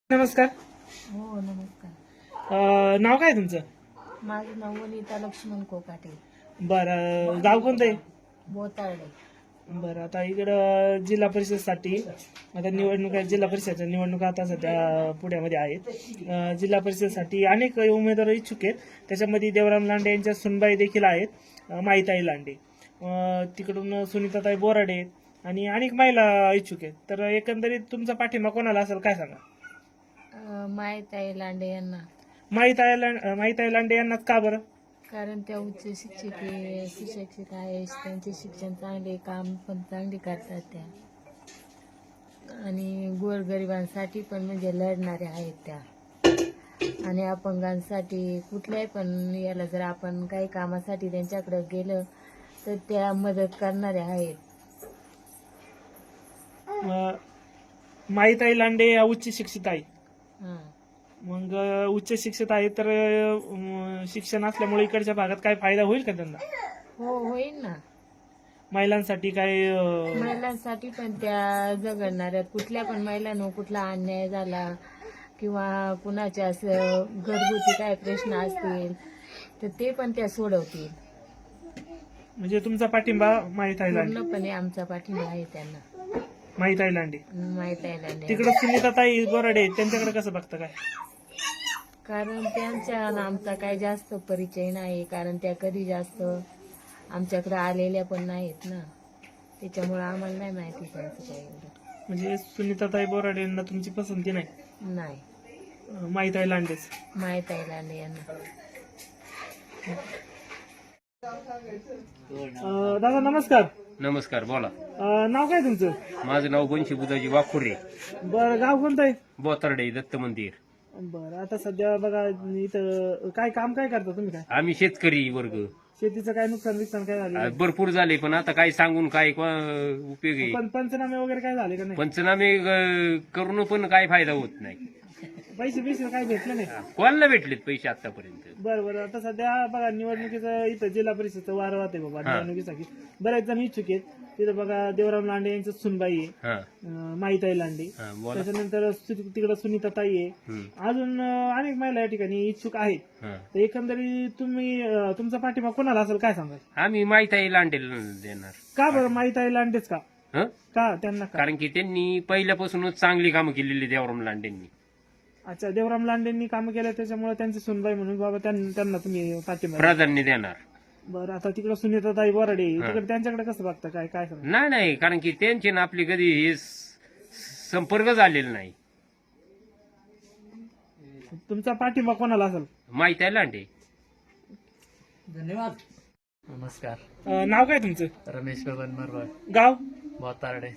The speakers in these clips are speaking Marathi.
नमस्कार. हो नमस्कार. नाव काय तुमचं? माझं नाव वनिता लक्ष्मण कोकाटे, बरं, गाव कोणतं आहे? बोतार्डे. बरं, आता इकडं जिल्हा परिषदसाठी आता निवडणुका, जिल्हा परिषदच्या निवडणुका आता सध्या पुण्यामध्ये आहेत. जिल्हा परिषदसाठी अनेक उमेदवार इच्छुक आहेत. त्याच्यामध्ये देवराम लांडे यांच्या सुनबाई देखील आहेत, माईताई लांडे. तिकडून सुनीताताई बोराडे आहेत आणि अनेक महिला इच्छुक आहेत. तर एकंदरीत तुमचा पाठिंबा कोणाला असेल काय सांगा? माईताई लांडे यांना. माईताई लांडे यांनाच का बरं? कारण त्या उच्च शिक्षित आहे, सुशिक्षित आहे, त्यांचे शिक्षण चांगले, काम पण चांगले करतात त्या, आणि गोरगरिबांसाठी पण म्हणजे लढणाऱ्या आहेत त्या, आणि अपंगांसाठी कुठल्याही पण याला जर आपण काही कामासाठी त्यांच्याकडे गेलं तर त्या मदत करणाऱ्या आहेत. माईताई लांडे या उच्च शिक्षित आहे. हां. मग उच्च शिक्षित आहे तर शिक्षण असल्यामुळे इकडच्या भागात काय फायदा होईल का त्यांना? हो होईल ना. महिलांसाठी काय महिलांसाठी पण त्या झगडणाऱ्या, कुठल्या पण महिलांना कुठला अन्याय झाला किंवा कुणाच्या असं घरगुती काय प्रश्न असतील तर ते पण त्या सोडवतील. म्हणजे तुमचा पाठिंबा माईताई लांडे? पूर्णपणे आमचा पाठिंबा आहे त्यांना, माईताई लांडे. माईताई लांडे. तिकडे सुनीताताई बोराडे त्यांच्याकडे कसं बघता काय? कारण त्यांच्या आणि आमचा काही जास्त परिचय नाही, कारण त्या कधी जास्त आमच्याकडे आलेल्या पण नाहीत ना, त्याच्यामुळे आम्हाला नाही माहिती त्यांचं काही एवढं. म्हणजे सुनीताताई बोराडे यांना तुमची पसंती नाही? नाही, माईताई लांडेच. माईताई लांडे यांना. दादा नमस्कार. नमस्कार, बोला. नाव काय तुमचं? माझं नाव बंशी बुधाजी वाखुरे, बरं, गाव कोणतं आहे? बोतार्डे दत्त मंदिर. बरं, आता सध्या बघा इथं काय काम काय करता तुम्ही? काय आम्ही शेतकरी वर्ग. शेतीचं काय नुकसान काय झालं? भरपूर झाले, पण आता काय सांगून काय उपयोग आहे? पण पंचनामे वगैरे काय झाले का नाही? पंचनामे करून पण काय फायदा होत नाही. पैसे काय भेटले नाही? कोणाला भेटलेत पैसे आतापर्यंत? बरं, आता सध्या बघा निवडणुकीचं इथं जिल्हा परिषदचं वारं वाहते बाबा निवडणुकीसाठी. बऱ्याच जण इच्छुक आहेत. तिथं बघा देवराम लांडे यांचं सुनबाई आहे, माईताई लांडे. त्याच्यानंतर तिकडं सुनीताताई आहे. अजून अनेक महिला या ठिकाणी इच्छुक आहेत. तर एकंदरीत तुम्ही तुमचा पाठिंबा कोणाला असेल काय सांगाल? आम्ही माईताई लांडे देणार. का बरं माईताई लांडेच का? का त्यांना का? कारण की त्यांनी पहिल्यापासूनच चांगली कामं केलेली देवराम लांडेंनी. अच्छा, देवराम लांडेंनी काम केलं त्याच्यामुळे त्यांची सुनबाई म्हणून बाबा त्यांना तुम्ही पाठिंबा प्राधान्य देणार. बरं, आता तिकडे सुनीताताई बोराडे तिकडे त्यांच्याकडे कसं बघता काय सांगा? नाही, कारण की त्यांचे ना आपली कधी हे संपर्क झालेला नाही. तुमचा पाठिंबा कोणाला असेल? माईताई लांडे. धन्यवाद. नमस्कार. नाव काय तुमचं? रमेश बबन मरवळ, गाव? बोतार्डे.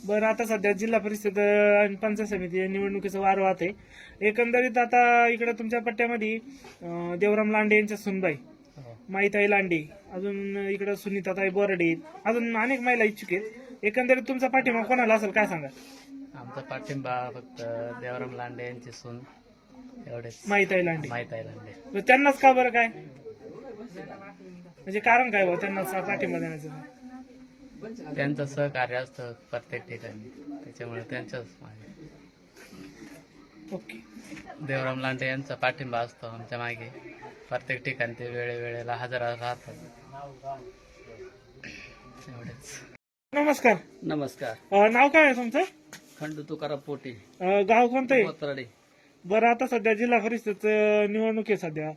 बरं, आता सध्या जिल्हा परिषद आणि पंचायत समिती निवडणुकीचं वार वाहत आहे. एकंदरीत आता इकडे तुमच्या पट्ट्यामध्ये देवराम लांडे यांच्या सुनबाई माईताई लांडे, अजून इकडे सुनीताताई बोराडे, अजून अनेक महिला इच्छुक आहेत. एकंदरीत तुमचा पाठिंबा कोणाला असेल काय सांगा? आमचा पाठिंबा फक्त देवराम लांडे यांची सून एवढेच, माईताई लांडे. माईताई लांडे. तर त्यांनाच का बरं? काय म्हणजे कारण काय बा त्यांनाच पाठिंबा देण्याचं? त्यांचं सहकार्य असतं प्रत्येक ठिकाणी, त्याच्यामुळे त्यांच्याच मागे. ओके. देवराम लांडे यांचा पाठिंबा असतो आमच्या मागे, प्रत्येक ठिकाणी ते वेळेवेळेला हजर राहतात. एवढेच. नमस्कार. नमस्कार. नाव काय आहे तुमचं? खंडू तुकाराम पोटे, गाव कोणतं आहे? बोतार्डे. बरं, आता सध्या जिल्हा परिषद निवडणूक आहे. सध्या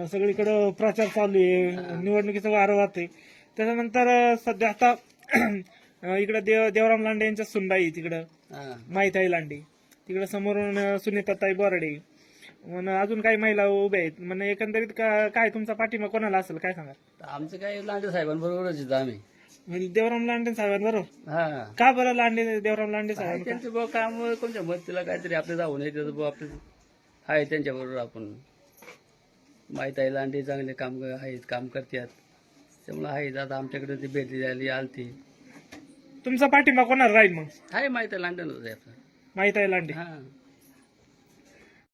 सगळीकडं प्रचार चालू आहे, निवडणुकीचं वारं वाहते. त्याच्यानंतर सध्या आता इकडे देवराम लांडे यांच्या सुनबाई तिकडं माईताई लांडे, तिकडे समोरून सुनीताताई बोराडे, अजून काही महिला उभ्या आहेत. म्हणजे एकंदरीत काय तुमचा पाठिंबा कोणाला असेल काय सांगा? आमचं काय लांडे साहेबांबरोबरच आम्ही. म्हणजे देवराम लांडे साहेबांबरोबर? हा, का बरं देवराम लांडे साहेब? त्यांचे भाऊ काम कोणत्या मदतीला काहीतरी आपले जाऊन त्याचं भाऊ आपले आहे त्यांच्याबरोबर आपण. माईताई लांडे चांगले काम आहेत, काम करतात, त्यामुळे आहेत. आता आमच्याकडे ती भेटली झाली आलती. तुमचा पाठिंबा कोणाला राहील मग? आहे माईताई लांडेच आहे आपलं. माईताई लांडे. हा.